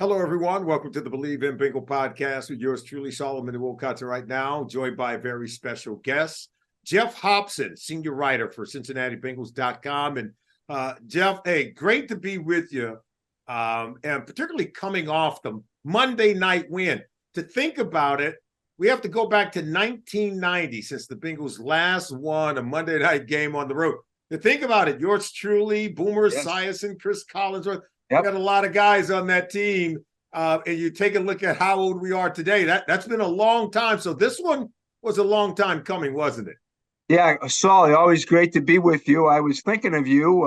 Hello, everyone. Welcome to the Believe in Bengal podcast with yours truly, Solomon Wilcots. Right now, joined by a very special guest, Geoff Hobson, senior writer for CincinnatiBengals.com. And Geoff, hey, great to be with you, and particularly coming off the Monday night win. To think about it, we have to go back to 1990 since the Bengals last won a Monday night game on the road. To think about it, yours truly, Boomer Esiason, Chris Collinsworth. Yep. Got a lot of guys on that team, and you take a look at how old we are today. That's been a long time. So this one was a long time coming, wasn't it? Yeah, Solly, always great to be with you. I was thinking of you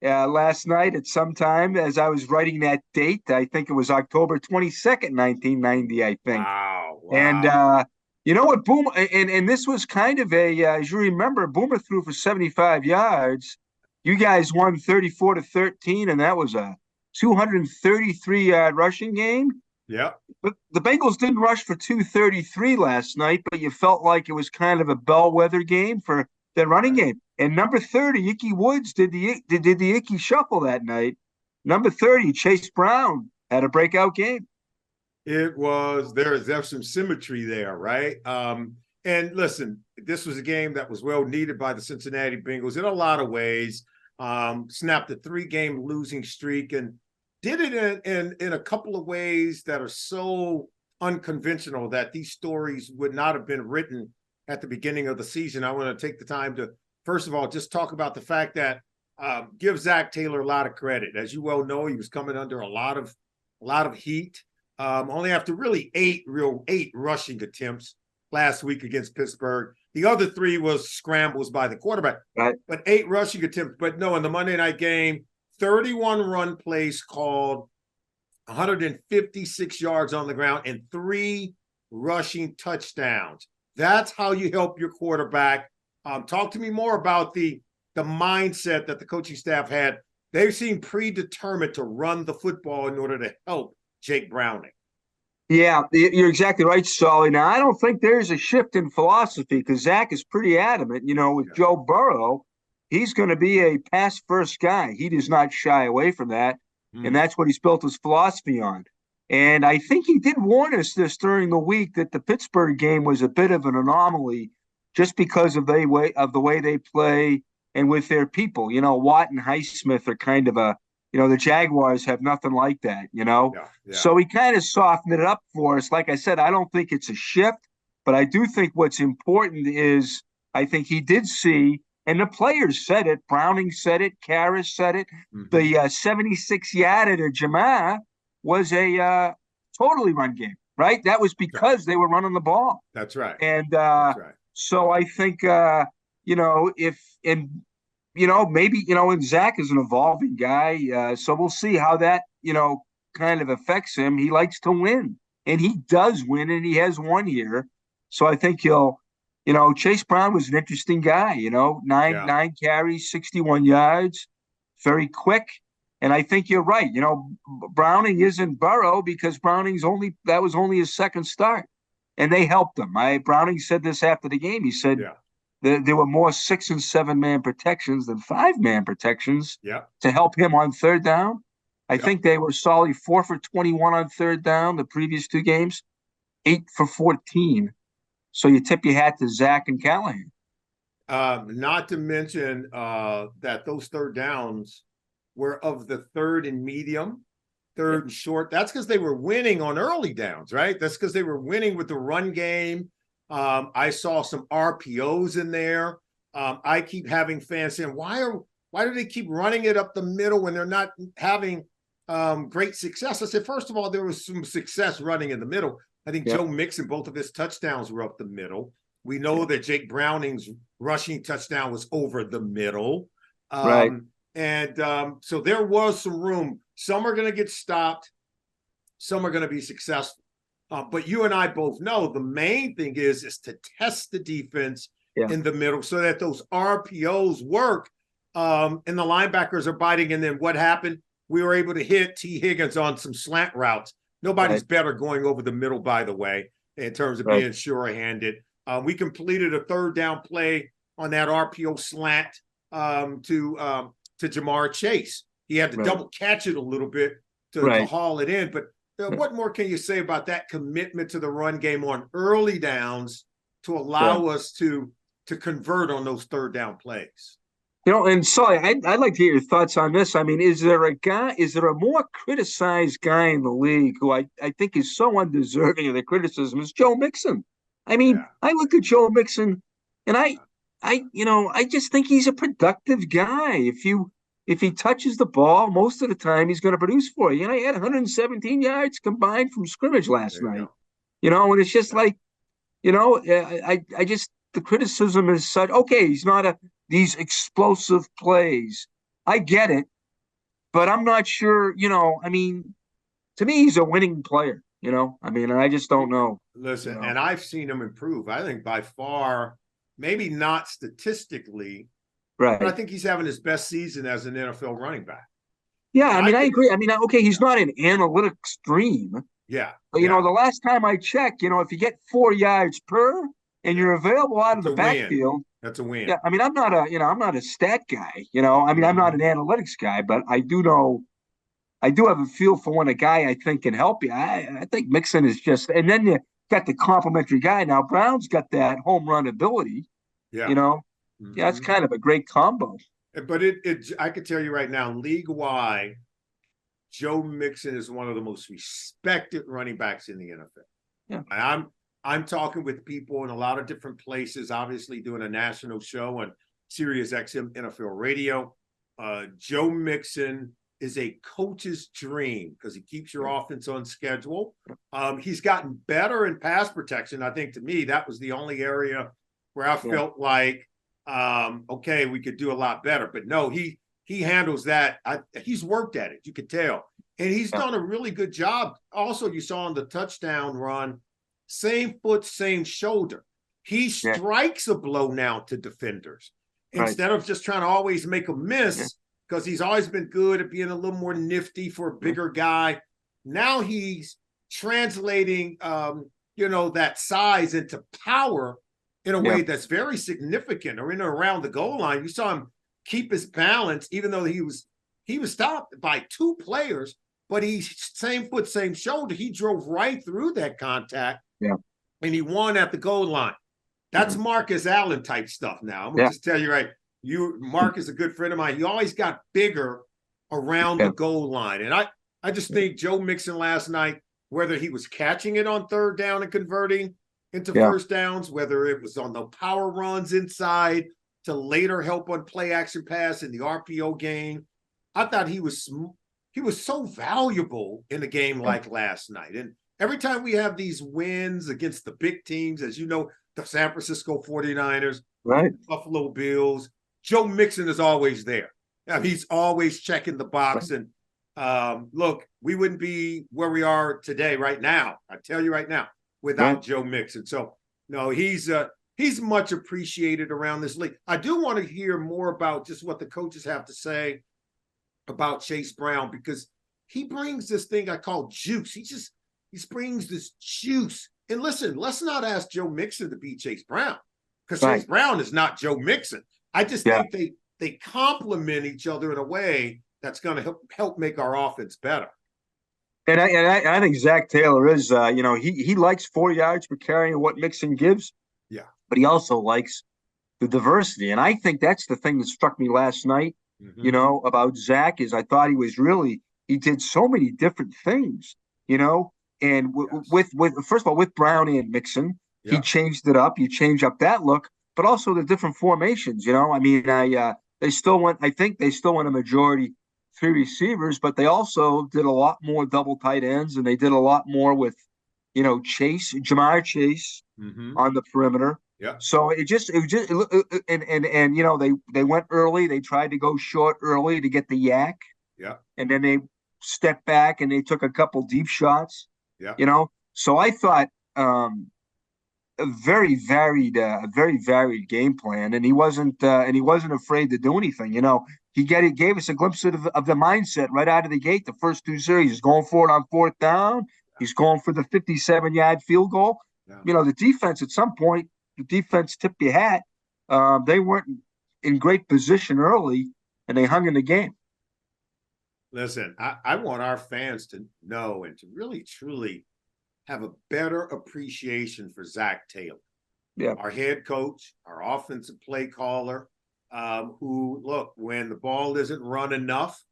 last night at some time as I was writing that date. I think it was October 22nd, 1990, I think. Wow. And you know what, Boomer, and this was kind of as you remember, Boomer threw for 75 yards. You guys won 34-13, and that was a 233-yard rushing game. Yeah. But the Bengals didn't rush for 233 last night, but you felt like it was kind of a bellwether game for the running game. And number 30, Ickey Woods did the Ickey shuffle that night. Number 30, Chase Brown had a breakout game. There's some symmetry there, right? And listen, this was a game that was well needed by the Cincinnati Bengals in a lot of ways. Snapped a 3-game losing streak and did it in a couple of ways that are so unconventional that these stories would not have been written at the beginning of the season. I want to take the time to, first of all, just talk about the fact that give Zach Taylor a lot of credit. As you well know, he was coming under a lot of heat. Only after really eight rushing attempts last week against Pittsburgh. The other 3 was scrambles by the quarterback, right? But 8 rushing attempts. But no, in the Monday night game, 31 run plays called, 156 yards on the ground, and 3 rushing touchdowns. That's how you help your quarterback. Talk to me more about the mindset that the coaching staff had. They seemed predetermined to run the football in order to help Jake Browning. Yeah, you're exactly right, Solly. Now, I don't think there's a shift in philosophy because Zach is pretty adamant. You know, with Joe Burrow, he's going to be a pass-first guy. He does not shy away from that, and that's what he's built his philosophy on. And I think he did warn us this during the week that the Pittsburgh game was a bit of an anomaly just because of the way they play and with their people. You know, Watt and Highsmith are kind of the Jaguars have nothing like that, Yeah. So he kind of softened it up for us. Like I said, I don't think it's a shift, but I do think what's important is I think he did see, and the players said it, Browning said it, Karras said it, the 76-yarder to Jamar was a totally run game, right? That was because they were running the ball. That's right. And That's right. So I think, maybe, and Zach is an evolving guy. So we'll see how that, kind of affects him. He likes to win, and he does win, and he has one year. So I think Chase Brown was an interesting guy, nine carries, 61 yards, very quick. And I think you're right. Browning isn't Burrow because that was only his second start, and they helped him. Browning said this after the game. He said, there were more 6- and 7-man protections than 5-man protections to help him on third down. I think they were solidly 4 for 21 on third down the previous 2 games, 8 for 14. So you tip your hat to Zach and Callahan. Not to mention that those third downs were of the third and medium, third and short. That's because they were winning on early downs, right? That's because they were winning with the run game. I saw some RPOs in there. I keep having fans saying, why do they keep running it up the middle when they're not having great success? I said, first of all, there was some success running in the middle. I think Joe Mixon, both of his touchdowns were up the middle. We know that Jake Browning's rushing touchdown was over the middle. Right. And so there was some room. Some are going to get stopped. Some are going to be successful. But you and I both know the main thing is to test the defense in the middle so that those RPOs work and the linebackers are biting. And then what happened? We were able to hit T. Higgins on some slant routes. Nobody's better going over the middle, by the way, in terms of being sure-handed. We completed a third down play on that RPO slant to Jamar Chase. He had to double catch it a little bit to haul it in. But what more can you say about that commitment to the run game on early downs to allow us to convert on those third down plays? And Sully, I'd like to hear your thoughts on this. I mean, is there a more criticized guy in the league who I think is so undeserving of the criticism as Joe Mixon? I mean, I look at Joe Mixon and I just think he's a productive guy. If he touches the ball, most of the time he's going to produce for you. He had 117 yards combined from scrimmage last night. And it's just like, I just, the criticism is such, okay, he's not these explosive plays. I get it, but I'm not sure, I mean, to me, he's a winning player, I mean, I just don't know. Listen, and I've seen him improve. I think by far, maybe not statistically, right, but I think he's having his best season as an NFL running back. Yeah, I mean, I agree. I mean, okay, he's not an analytics dream. Yeah. But, the last time I checked, if you get 4 yards per and you're available out of the backfield, that's a win. Yeah, I mean, I'm not a stat guy, I mean, I'm not an analytics guy, but I do have a feel for when a guy I think can help you. I think Mixon is just, and then you got the complimentary guy. Now Brown's got that home run ability. Yeah. Yeah, it's kind of a great combo. But I could tell you right now, league-wide, Joe Mixon is one of the most respected running backs in the NFL. Yeah. And I'm talking with people in a lot of different places, obviously doing a national show on Sirius XM NFL radio. Joe Mixon is a coach's dream because he keeps your offense on schedule. He's gotten better in pass protection. I think to me, that was the only area where I felt like, okay, we could do a lot better. But no, he handles that. He's worked at it. You could tell. And he's done a really good job. Also, you saw on the touchdown run, same foot, same shoulder. He strikes a blow now to defenders instead of just trying to always make a miss because he's always been good at being a little more nifty for a bigger guy. Now he's translating, that size into power in a way that's very significant or in or around the goal line. You saw him keep his balance, even though he was stopped by 2 players, but he's same foot, same shoulder. He drove right through that contact. Yeah. And he won at the goal line. That's Marcus Allen type stuff now. I'm going to just tell you right. Mark is a good friend of mine. He always got bigger around the goal line. And I just think Joe Mixon last night, whether he was catching it on third down and converting into first downs, whether it was on the power runs inside to later help on play action pass in the RPO game, I thought he was so valuable in a game like last night. And every time we have these wins against the big teams, as you know, the San Francisco 49ers, Buffalo Bills, Joe Mixon is always there. He's always checking the box. And look, we wouldn't be where we are today right now. I tell you right now, without Joe Mixon. So, no, he's much appreciated around this league. I do want to hear more about just what the coaches have to say about Chase Brown, because he brings this thing I call juice. He brings this juice. And listen, let's not ask Joe Mixon to beat Chase Brown, because Chase Brown is not Joe Mixon. I just think they complement each other in a way that's going to help make our offense better. And I think Zach Taylor is, he likes 4 yards per carry and what Mixon gives. Yeah. But he also likes the diversity. And I think that's the thing that struck me last night, about Zach, is I thought he did so many different things, and with first of all, with Brown and Mixon, he changed it up. You change up that look, but also the different formations, I mean, they still went a majority 3 receivers, but they also did a lot more double tight ends, and they did a lot more with, Jamar Chase on the perimeter. Yeah. So it was just, they went early. They tried to go short early to get the yak. Yeah. And then they stepped back and they took a couple deep shots. Yeah. So I thought a very varied game plan, and he wasn't afraid to do anything. He gave us a glimpse of the mindset right out of the gate. The first 2 series, he's going for it on 4th down. He's going for the 57-yard field goal. Yeah. The defense at some point, tipped your hat. They weren't in great position early, and they hung in the game. Listen, I want our fans to know and to really, truly have a better appreciation for Zach Taylor, Yeah. our head coach, our offensive play caller, who, look, when the ball isn't run enough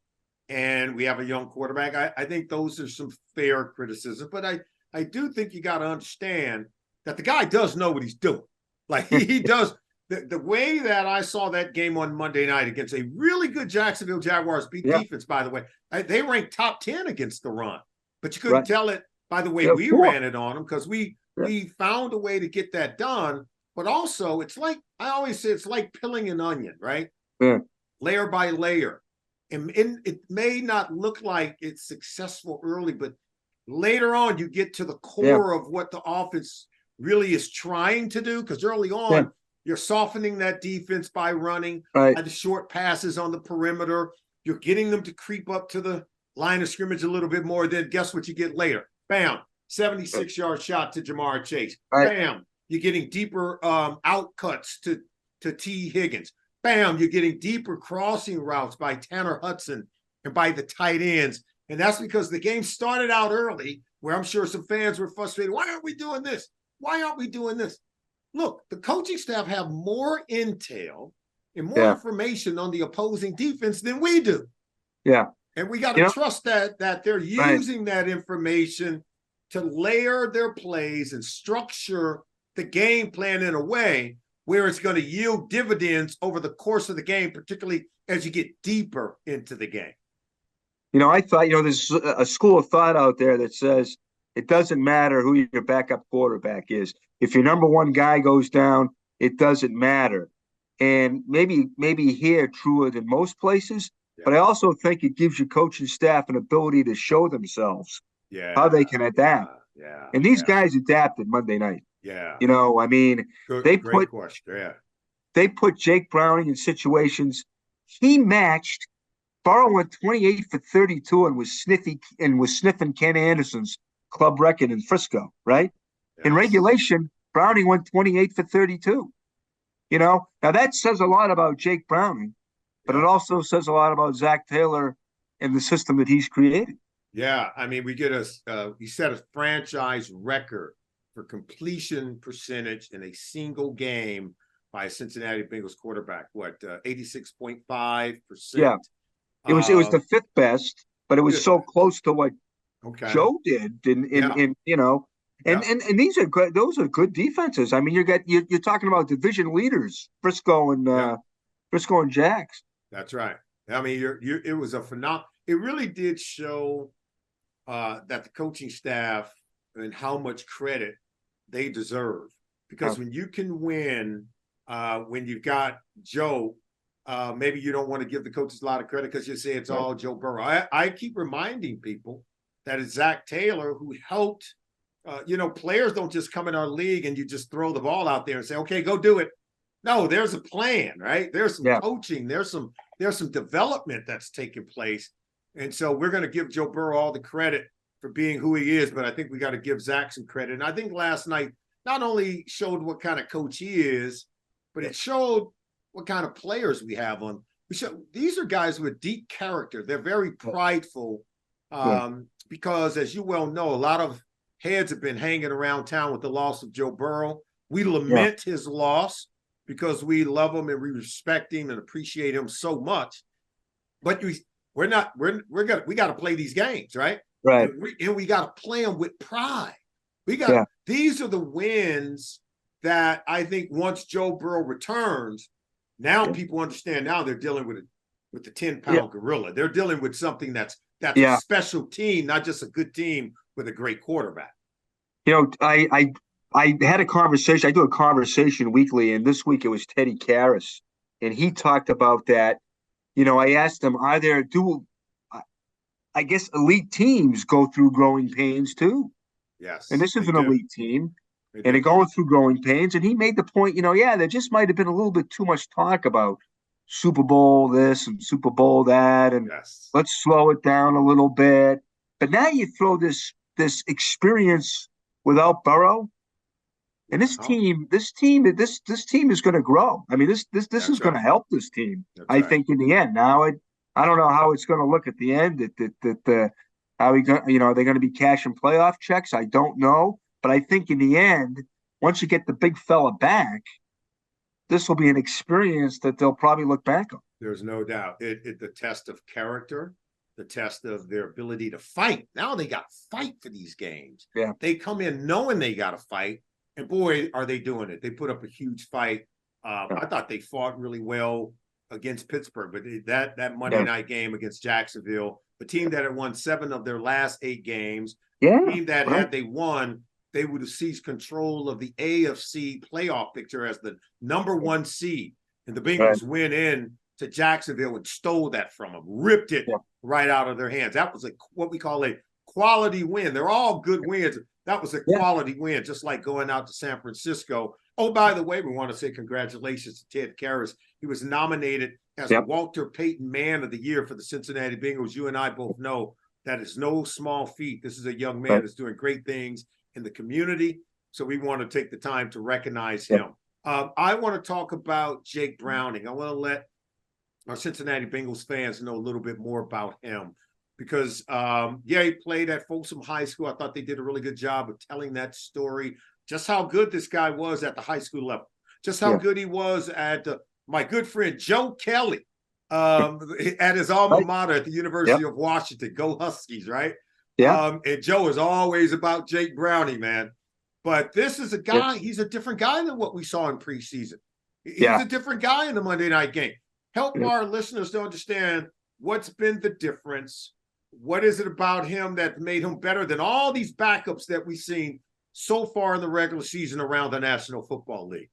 and we have a young quarterback, I think those are some fair criticisms. But I do think you got to understand that the guy does know what he's doing. Like he does. The way that I saw that game on Monday night against a really good Jacksonville Jaguars defense, by the way, they ranked top 10 against the run, but you couldn't tell it by the way we ran it on them because we found a way to get that done. But also, it's like I always say, it's like peeling an onion, right? Yeah. Layer by layer. And it may not look like it's successful early, but later on, you get to the core of what the offense really is trying to do. Because early on, you're softening that defense by running, by the short passes on the perimeter. You're getting them to creep up to the line of scrimmage a little bit more. Then guess what you get later? Bam, 76-yard shot to Jamar Chase. Bam, you're getting deeper out cuts to T. Higgins. Bam, you're getting deeper crossing routes by Tanner Hudson and by the tight ends. And that's because the game started out early where I'm sure some fans were frustrated. Why aren't we doing this? Why aren't we doing this? Look, the coaching staff have more intel and more information on the opposing defense than we do. Yeah. And we got to trust that they're using that information to layer their plays and structure the game plan in a way where it's going to yield dividends over the course of the game, particularly as you get deeper into the game. I thought, there's a school of thought out there that says it doesn't matter who your backup quarterback is. If your number one guy goes down, it doesn't matter. And maybe here truer than most places, but I also think it gives your coaching staff an ability to show themselves how they can adapt. And these guys adapted Monday night. They put Jake Browning in situations. He matched. Burrow went 28 for 32 and was sniffing Ken Anderson's club record in Frisco, right? Yes. In regulation, Browning went 28 for 32. Now that says a lot about Jake Browning, but it also says a lot about Zach Taylor and the system that he's created. Yeah, I mean, we set a franchise record for completion percentage in a single game by a Cincinnati Bengals quarterback. 86.5%. Yeah. It was the fifth best, but it was so close to what Joe did and these are good. Those are good defenses. I mean, you're talking about division leaders, Frisco and Jags. That's right. I mean, it was a phenomenal. It really did show that the coaching staff and how much credit they deserve, because when you can win, when you've got Joe. Maybe you don't want to give the coaches a lot of credit because you say it's all Joe Burrow. I keep reminding people that it's Zach Taylor who helped. Players don't just come in our league and you just throw the ball out there and say, okay, go do it. No, there's a plan, right? There's some coaching. There's some development that's taking place. And so we're going to give Joe Burrow all the credit for being who he is, but I think we got to give Zach some credit. And I think last night not only showed what kind of coach he is, but it showed what kind of players we have on. These are guys with deep character. They're very prideful because, as you well know, a lot of heads have been hanging around town with the loss of Joe Burrow. We lament his loss because we love him and we respect him and appreciate him so much. But we got to play these games, right? Right. And we got to play them with pride. These are the wins that I think once Joe Burrow returns. Now people understand. Now they're dealing with the 10-pound gorilla. They're dealing with something that's a special team, not just a good team with a great quarterback. I had a conversation. I do a conversation weekly, and this week it was Teddy Karras, and he talked about that. I asked him, I guess elite teams go through growing pains too. Yes. And this is an elite team. And they're going through growing pains. And he made the point, there just might have been a little bit too much talk about Super Bowl this and Super Bowl that. And let's slow it down a little bit. But now you throw this experience without Burrow. And this team is going to grow. I mean, this is going to help this team, I think, in the end. Now, I don't know how it's going to look at the end. How we going, are they going to be cashing playoff checks? I don't know, but I think in the end, once you get the big fella back, this will be an experience that they'll probably look back on. There's no doubt. The test of character, the test of their ability to fight. Now they got to fight for these games. Yeah. They come in knowing they got to fight, and boy, are they doing it. They put up a huge fight. I thought they fought really well against Pittsburgh, but that Monday night game against Jacksonville, the team that had won 7 of their last 8 games, the team that had they won, they would have seized control of the AFC playoff picture as the number 1 seed. And the Bengals went in to Jacksonville and stole that from them, ripped it right out of their hands. That was what we call a quality win. They're all good wins. That was a quality win, just like going out to San Francisco. Oh, by the way, we want to say congratulations to Ted Karras. He was nominated as Walter Payton Man of the Year for the Cincinnati Bengals. You and I both know that is no small feat. This is a young man that's doing great things in the community. So we want to take the time to recognize him. I want to talk about Jake Browning. I want to let our Cincinnati Bengals fans know a little bit more about him because, he played at Folsom High School. I thought they did a really good job of telling that story, just how good this guy was at the high school level, just how good he was at my good friend Joe Kelly at his alma mater at the University of Washington. Go Huskies, right? Yeah. And Joe is always about Jake Browning, man. But this is a guy, he's a different guy than what we saw in preseason. He's a different guy in the Monday night game. Help our listeners to understand what's been the difference. What is it about him that made him better than all these backups that we've seen so far in the regular season around the National Football League?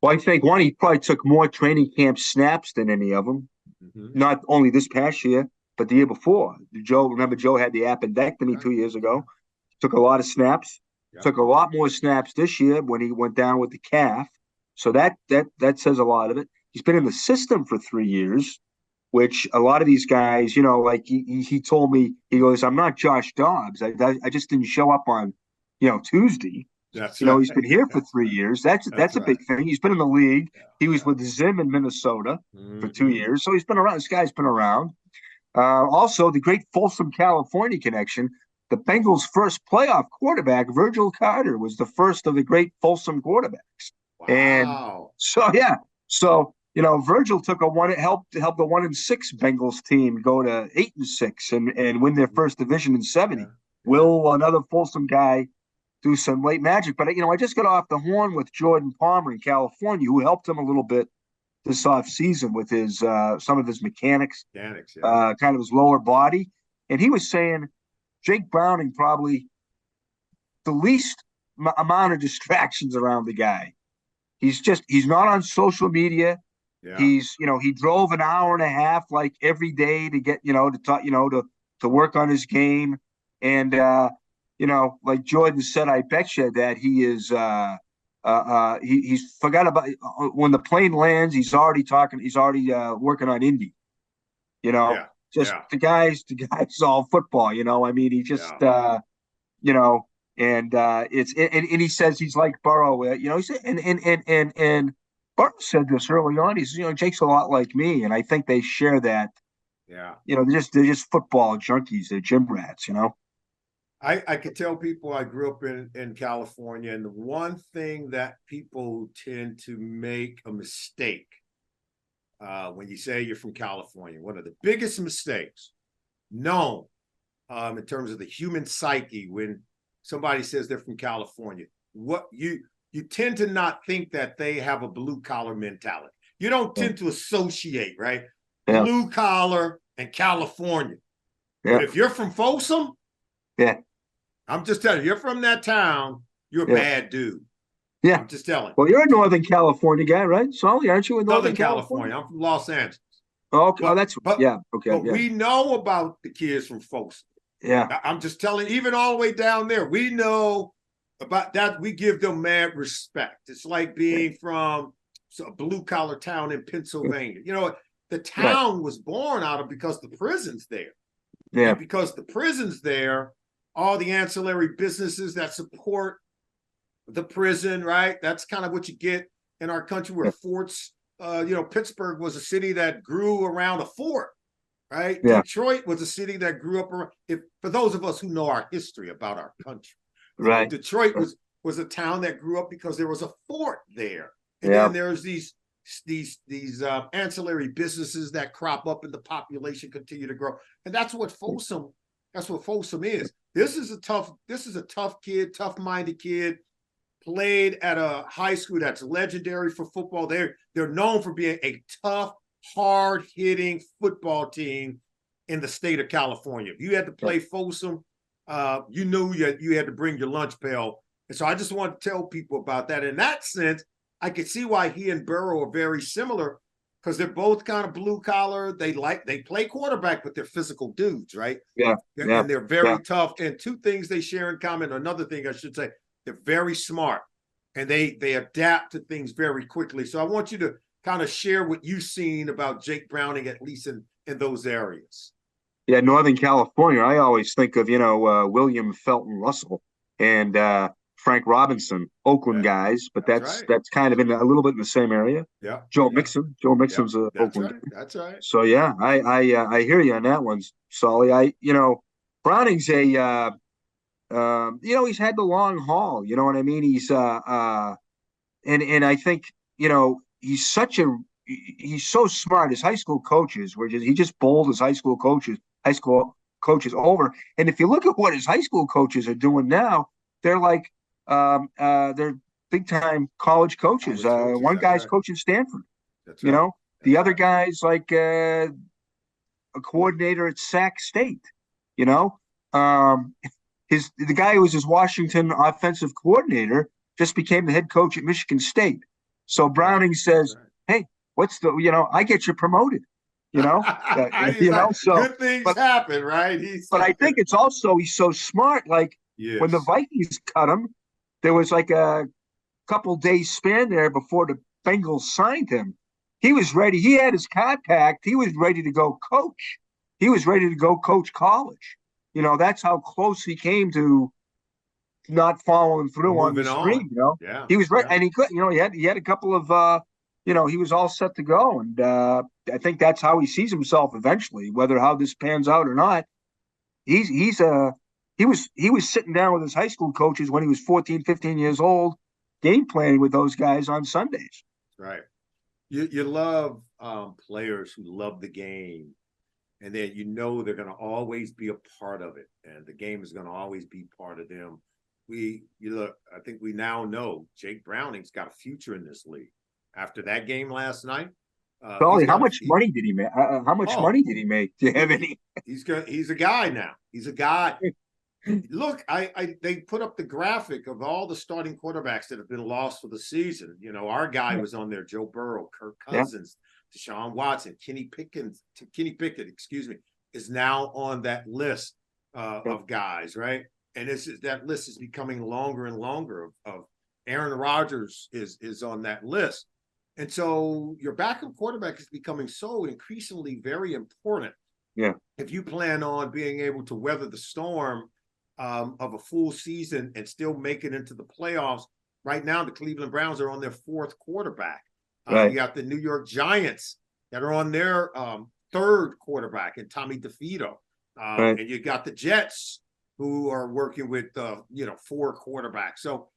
Well, I think, one, he probably took more training camp snaps than any of them. Not only this past year, but the year before. Joe had the appendectomy 2 years ago. Took a lot of snaps. Took a lot more snaps this year when he went down with the calf. So that says a lot of it. He's been in the system for 3 years, which a lot of these guys, like he told me, he goes, I'm not Josh Dobbs. I just didn't show up on, Tuesday. He's been here for 3 years. That's a big thing. He's been in the league. He was with Zim in Minnesota for 2 years. So he's been around. This guy's been around. Also, the great Folsom, California connection. The Bengals' first playoff quarterback, Virgil Carter, was the first of the great Folsom quarterbacks. Wow. And so, Virgil took helped the 1-6 Bengals team go to 8-6 and win their first division in 70. Will another Folsom guy do some late magic? But I just got off the horn with Jordan Palmer in California, who helped him a little bit this offseason with his some of his mechanics, kind of his lower body, and he was saying Jake Browning probably the least amount of distractions around the guy. He's not on social media. Yeah. He drove an hour and a half like every day to get, to work on his game. And, like Jordan said, I bet you that he is, he's forgot about when the plane lands, he's already working on Indy, the guy's all football, I mean, he just, and he says he's like Burrow, he said, and Burrow said this early on. He's, Jake's a lot like me, and I think they share that. Yeah. They're just football junkies. They're gym rats. I could tell people I grew up in California, and the one thing that people tend to make a mistake when you say you're from California, one of the biggest mistakes known in terms of the human psyche when somebody says they're from California, what you tend to not think that they have a blue collar mentality. You don't tend to associate, right? Yeah. Blue collar and California. Yeah. But if you're from Folsom, I'm just telling you, you're from that town, you're a bad dude. Yeah. I'm just telling you. Well, you're a Northern California guy, right? Solly, aren't you in Northern California? I'm from Los Angeles. Oh, okay. Okay. But we know about the kids from Folsom. Yeah. I'm just telling you, even all the way down there, we know about that. We give them mad respect. It's like being from a blue-collar town in Pennsylvania. The town was born out of because the prison's there. Yeah. And because the prison's there, all the ancillary businesses that support the prison, right? That's kind of what you get in our country where forts, Pittsburgh was a city that grew around a fort, right? Yeah. Detroit was a city that grew up around. For those of us who know our history about our country, Right. Detroit was a town that grew up because there was a fort there, and Yeah. then there's these ancillary businesses that crop up, and the population continue to grow, and that's what Folsom. That's what Folsom is. This is a tough kid, tough-minded kid. Played at a high school that's legendary for football. They're known for being a tough, hard-hitting football team in the state of California. If you had to play Folsom, you knew you had to bring your lunch pail. And so I just want to tell people about that. In that sense, I could see why he and Burrow are very similar, because they're both kind of blue collar. They play quarterback, but they're physical dudes, right? Yeah. And they're very tough. And two things they share in common, or another thing I should say, they're very smart, and they adapt to things very quickly. So I want you to kind of share what you've seen about Jake Browning, at least in those areas. Yeah, Northern California, I always think of, William Felton Russell and Frank Robinson, Oakland guys, but that's kind of in a little bit in the same area. Yeah. Joe Mixon. Joe Mixon's a Oakland. Right. That's right. So yeah, I hear you on that one, Solly. Browning's a he's had the long haul. You know what I mean? He's and I think he's so smart. His high school coaches he just bowled his high school coaches over. And if you look at what his high school coaches are doing now, they're like they're big time college coaches. One guy's coaching Stanford. That's right. The other guy's like a coordinator at Sac State. The guy who was his Washington offensive coordinator just became the head coach at Michigan State. So Browning says, "Hey, I get you promoted." So good things happen, right? But I think it's also he's so smart. Like when the Vikings cut him, there was like a couple days span there before the Bengals signed him. He was ready. He had his card packed. He was ready to go coach. He was ready to go coach college. That's how close he came to not following through on the screen. Yeah, he was ready, and he could. He had a couple of. He was all set to go, and I think that's how he sees himself eventually. Whether how this pans out or not, he was sitting down with his high school coaches when he was 14, 15 years old, game planning with those guys on Sundays. Right. You love players who love the game. And then they're going to always be a part of it, and the game is going to always be part of them. I think we now know Jake Browning's got a future in this league. After that game last night, how much money did he make? How much money did he make? Do you have any? He's a guy now. He's a guy. Look, they put up the graphic of all the starting quarterbacks that have been lost for the season. Our guy was on there: Joe Burrow, Kirk Cousins. Deshaun Watson, Kenny Pickett, is now on that list of guys, right? And that list is becoming longer and longer. Of Aaron Rodgers is on that list, and so your backup quarterback is becoming so increasingly very important. Yeah, if you plan on being able to weather the storm of a full season and still make it into the playoffs, right now the Cleveland Browns are on their fourth quarterback. You got the New York Giants that are on their third quarterback in Tommy DeVito. And you got the Jets who are working with, four quarterbacks. So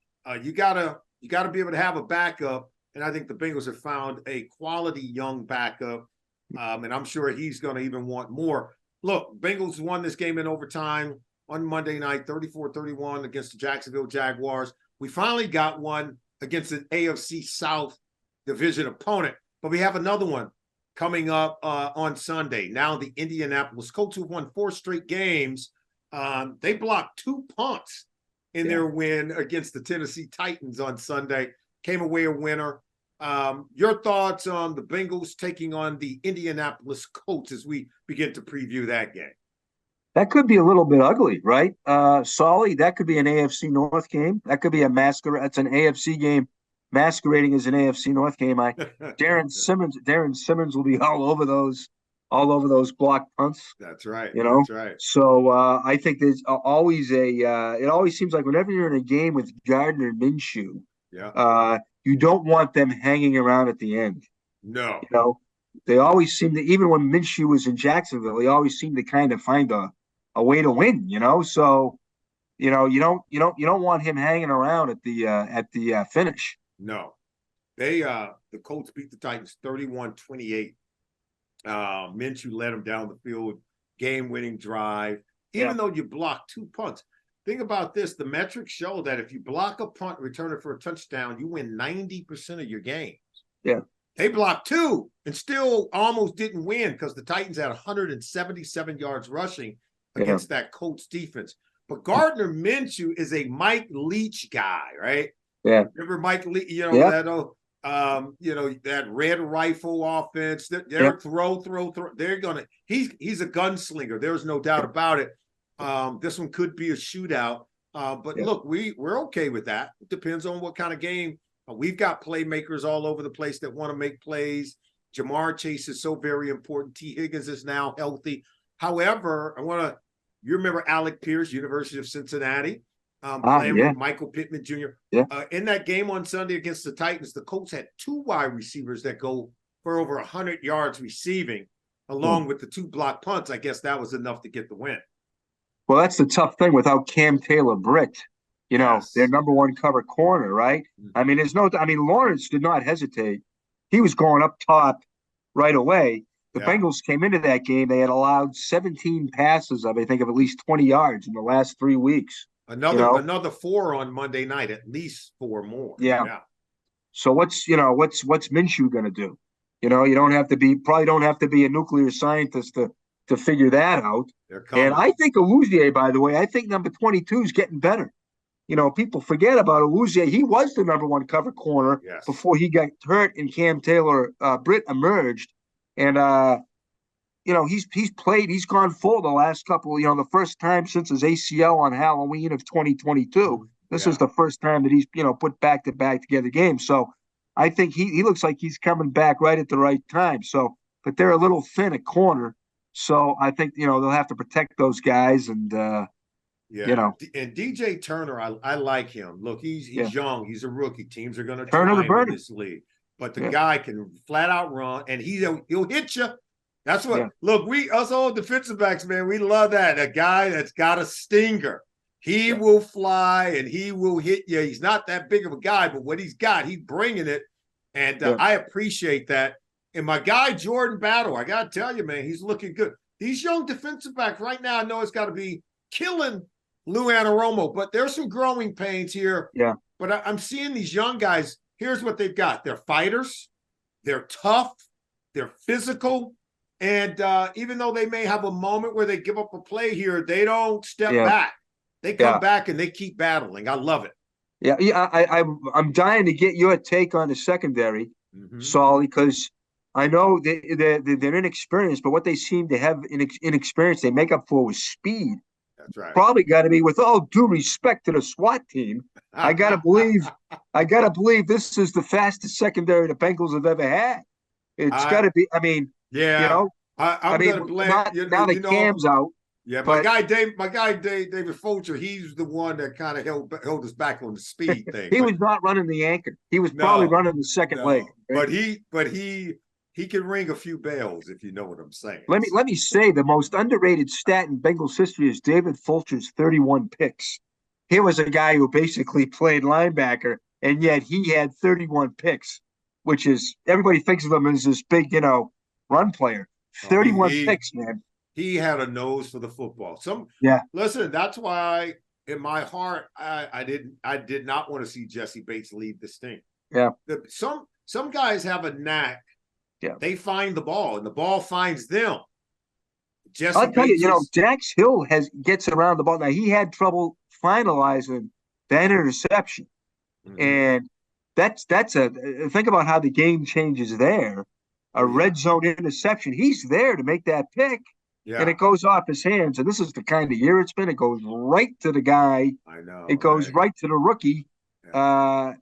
you gotta be able to have a backup. And I think the Bengals have found a quality young backup. And I'm sure he's going to even want more. Look, Bengals won this game in overtime on Monday night, 34-31 against the Jacksonville Jaguars. We finally got one against an AFC South division opponent, but we have another one coming up on Sunday. Now the Indianapolis Colts, who've won 4 straight games, they blocked 2 punts in their win against the Tennessee Titans on Sunday, came away a winner. Your thoughts on the Bengals taking on the Indianapolis Colts as we begin to preview that game? That could be a little bit ugly, right? Solly, that could be an AFC North game. That could be a masquerade. That's an AFC game masquerading as an AFC North game. Darren Simmons will be all over those block punts. That's right. That's right. So I think there's always it always seems like whenever you're in a game with Gardner Minshew, you don't want them hanging around at the end. No. they always seem to, even when Minshew was in Jacksonville, he always seemed to kind of find a way to win, So, you don't want him hanging around at the finish. No. The Colts beat the Titans 31-28. Minshew led them down the field, game-winning drive, even though you blocked 2 punts. Think about this. The metrics show that if you block a punt, return it for a touchdown, you win 90% of your games. Yeah. They blocked 2 and still almost didn't win because the Titans had 177 yards rushing against that Colts defense. But Gardner Minshew is a Mike Leach guy, right? Yeah. Remember Mike Leach, that red rifle offense. They're throw. They're he's a gunslinger. There's no doubt about it. This one could be a shootout. But look, we're okay with that. It depends on what kind of game. We've got playmakers all over the place that want to make plays. Jamar Chase is so very important. T. Higgins is now healthy. However, you remember Alec Pierce, University of Cincinnati, playing with Michael Pittman Jr. Yeah. In that game on Sunday against the Titans, the Colts had 2 wide receivers that go for over 100 yards receiving, along with the 2 block punts. I guess that was enough to get the win. Well, that's the tough thing without Cam Taylor-Britt, their number 1 cover corner, right? Mm-hmm. I mean, Lawrence did not hesitate. He was going up top right away. The Bengals came into that game. They had allowed 17 passes of at least 20 yards in the last 3 weeks. Another 4 on Monday night, at least 4 more. Yeah. So what's Minshew going to do? You don't have to be a nuclear scientist to figure that out. And I think Awuzie, by the way, I think number 22 is getting better. People forget about Awuzie. He was the number 1 cover corner before he got hurt and Cam Taylor-Britt emerged. And he's gone full the last couple, the first time since his ACL on Halloween of 2022. This is the first time that he's, put back-to-back together games. So I think he looks like he's coming back right at the right time. So, but they're a little thin at corner. So I think, they'll have to protect those guys and, And DJ Turner, I like him. Look, he's young. He's a rookie. Teams are going to try him in this league. But the guy can flat out run, and he'll hit you. That's what. Look, us old defensive backs, man, we love that. A guy that's got a stinger. He will fly and he will hit you. He's not that big of a guy, but what he's got, he's bringing it, and I appreciate that. And my guy Jordan Battle, I got to tell you, man, he's looking good. These young defensive backs right now, I know it's got to be killing Lou Anarumo, but there's some growing pains here. Yeah. But I'm seeing these young guys. Here's what they've got. They're fighters. They're tough. They're physical. And even though they may have a moment where they give up a play here, they don't step back. They come back and they keep battling. I love it. Yeah. I'm dying to get your take on the secondary, Saul, because I know they're inexperienced, but what they seem to have inexperience they make up for with speed. That's right. Probably got to be, with all due respect to the SWAT team, I gotta believe this is the fastest secondary the Bengals have ever had. It's got to be. I mean, I'm going to blame now the Cam's out. Yeah, my guy David Fulcher, he's the one that kind of held us back on the speed thing. He was not running the anchor. He was probably running the second leg. Right? But he can ring a few bells, if you know what I'm saying. Let me say the most underrated stat in Bengals history is David Fulcher's 31 picks. He was a guy who basically played linebacker, and yet he had 31 picks, which is, everybody thinks of him as this big, run player. 31 picks, man. He had a nose for the football. Listen, that's why in my heart I did not want to see Jesse Bates lead this thing. Yeah. Some guys have a knack. Yeah. They find the ball and the ball finds them. I'll tell you, Dax Hill gets around the ball. Now, he had trouble finalizing that interception. Mm-hmm. And that's think about how the game changes there. A red zone interception. He's there to make that pick. Yeah. And it goes off his hands. And this is the kind of year it's been. It goes right to the guy. I know. It goes right to the rookie, who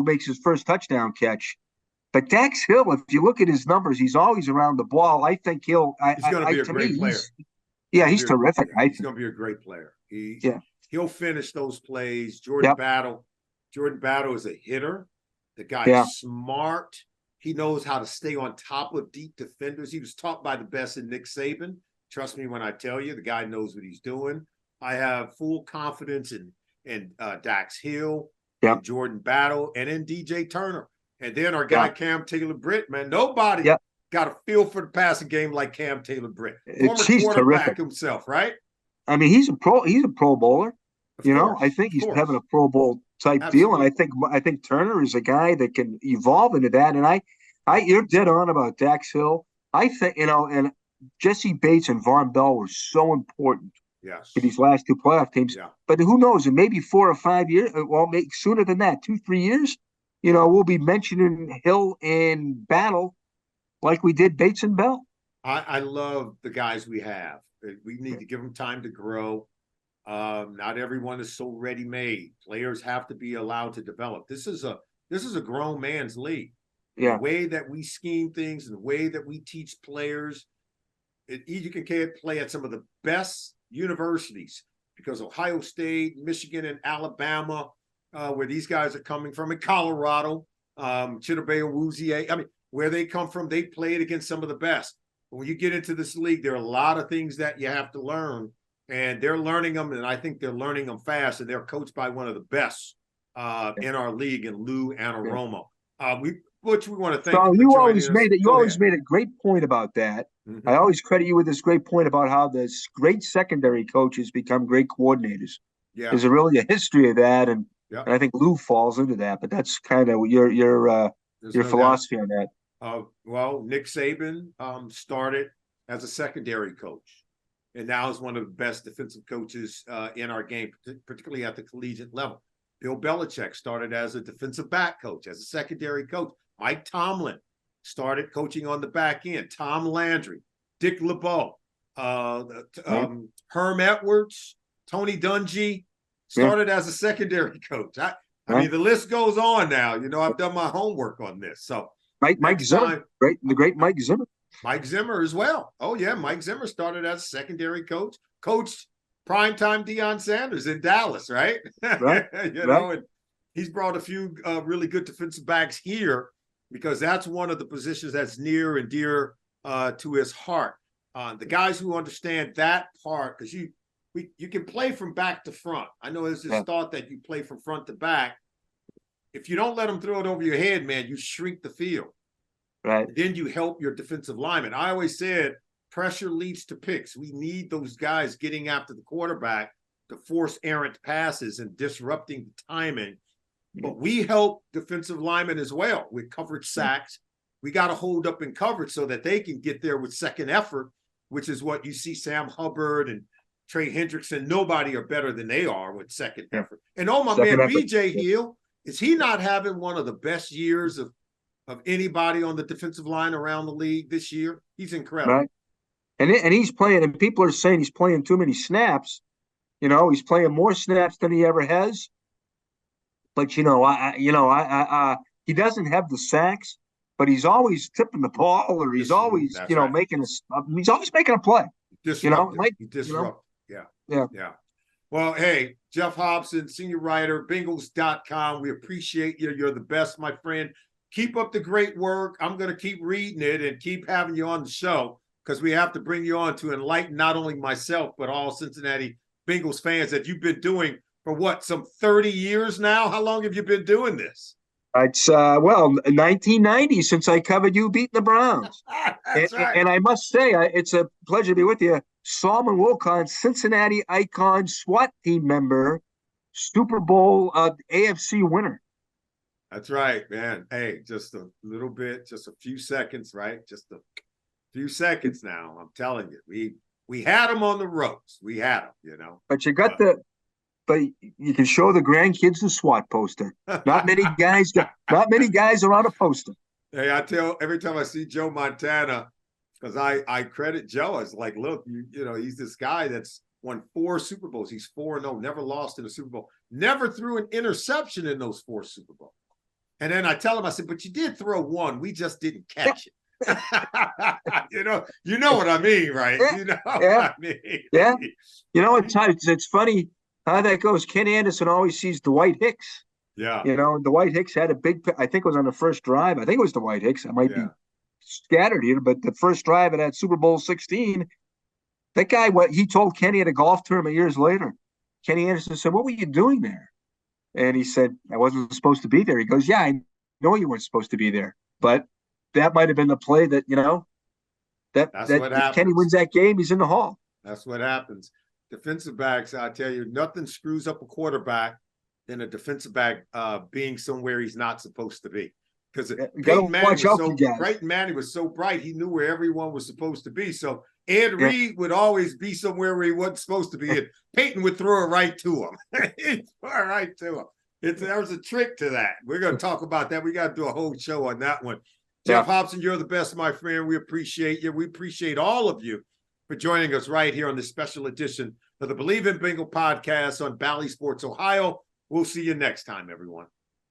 makes his first touchdown catch. But Dax Hill, if you look at his numbers, he's always around the ball. I think he's going to be a great player. He's terrific. He's going to be a great player. He'll finish those plays. Jordan Battle is a hitter. The guy's smart. He knows how to stay on top of deep defenders. He was taught by the best in Nick Saban. Trust me when I tell you, the guy knows what he's doing. I have full confidence in Dax Hill, in Jordan Battle, and in DJ Turner. And then our guy Cam Taylor-Britt, man, nobody got a feel for the passing game like Cam Taylor-Britt. Former quarterback himself, right? I mean, he's a pro bowler. I think he's having a Pro Bowl type deal. And I think Turner is a guy that can evolve into that. And you're dead on about Dax Hill. I think, and Jesse Bates and Von Bell were so important to these last two playoff teams. Yeah. But who knows, in maybe 4 or 5 years, well, maybe sooner than that, 2-3 years, we'll be mentioning Hill and Battle like we did Bates and Bell. I love the guys we have. We need to give them time to grow. Not everyone is so ready-made. Players have to be allowed to develop. This is a grown man's league. Yeah. The way that we scheme things and the way that we teach players, you can play at some of the best universities, because Ohio State, Michigan, and Alabama, where these guys are coming from, in Colorado, Chidobe Awuzie, I mean, where they come from, they played against some of the best. But when you get into this league, there are a lot of things that you have to learn, and they're learning them, and I think they're learning them fast, and they're coached by one of the best in our league, in Lou Anaromo. Which we want to thank. So you always made a great point about that. Mm-hmm. I always credit you with this great point about how this great secondary coaches become great coordinators. Yeah, there's really a history of that, and I think Lou falls into that. But that's kind of your philosophy on that. Well, Nick Saban started as a secondary coach, and now is one of the best defensive coaches in our game, particularly at the collegiate level. Bill Belichick started as a defensive back coach, as a secondary coach. Mike Tomlin started coaching on the back end. Tom Landry, Dick LeBeau, Herm Edwards, Tony Dungy started as a secondary coach. I mean, the list goes on now. I've done my homework on this. So Mike Zimmer, the great Mike Zimmer. Mike Zimmer as well. Oh, yeah, Mike Zimmer started as a secondary coach, coached primetime Deion Sanders in Dallas, right? Right. And he's brought a few really good defensive backs here, because that's one of the positions that's near and dear to his heart. The guys who understand that part, because you can play from back to front. I know there's this thought that you play from front to back. If you don't let them throw it over your head, man, you shrink the field. Right. And then you help your defensive lineman. I always said pressure leads to picks. We need those guys getting after the quarterback to force errant passes and disrupting the timing. But we help defensive linemen as well with coverage sacks. We got to hold up in coverage so that they can get there with second effort, which is what you see Sam Hubbard and Trey Hendrickson. Nobody are better than they are with second effort. And my man, B.J. Hill, is he not having one of the best years of anybody on the defensive line around the league this year? He's incredible. Right. And he's playing, and people are saying he's playing too many snaps. He's playing more snaps than he ever has. But he doesn't have the sacks, but he's always tipping the ball, or he's always making he's always making a play. Disrupt. Yeah. Well, hey, Geoff Hobson, senior writer, Bengals.com. We appreciate you. You're the best, my friend. Keep up the great work. I'm going to keep reading it and keep having you on the show, because we have to bring you on to enlighten not only myself, but all Cincinnati Bengals fans that you've been doing for some 30 years now? How long have you been doing this? It's 1990 since I covered you beating the Browns. That's right. And I must say, it's a pleasure to be with you. Solomon Wilcots, Cincinnati icon, SWAT team member, Super Bowl AFC winner. That's right, man. Hey, just a little bit, just a few seconds, right? Just a few seconds now. I'm telling you, we had them on the ropes. We had them, But you got but you can show the grandkids the SWAT poster. Not many guys are on a poster. Hey, I tell every time I see Joe Montana, because I credit Joe as like, look, he's this guy that's won 4 Super Bowls. He's 4-0, never lost in a Super Bowl, never threw an interception in those 4 Super Bowls. And then I tell him, I said, but you did throw one. We just didn't catch it. you know what I mean, right? What I mean. Yeah. It's funny how that goes. Ken Anderson always sees Dwight Hicks Yeah. Dwight Hicks had a big, I think it was on the first drive. I think it was Dwight Hicks. I might be scattered here, but the first drive of that Super Bowl 16, that guy, what he told Kenny at a golf tournament years later, Kenny Anderson said, "What were you doing there?" And he said, "I wasn't supposed to be there." He goes, "Yeah, I know you weren't supposed to be there, but that might have been the play that, That's what if happens. Kenny wins that game, he's in the Hall." That's what happens. Defensive backs, I tell you, nothing screws up a quarterback than a defensive back being somewhere he's not supposed to be. Because Peyton Manning was so bright, he knew where everyone was supposed to be. So Ed Reed would always be somewhere where he wasn't supposed to be, and Peyton would throw it right to him. He'd throw it right to him. There was a trick to that. We're going to talk about that. We got to do a whole show on that one. Geoff Hobson, you're the best, my friend. We appreciate you. We appreciate all of you for joining us right here on this special edition of the Believe in Bengal podcast on Bally Sports Ohio. We'll see you next time, everyone.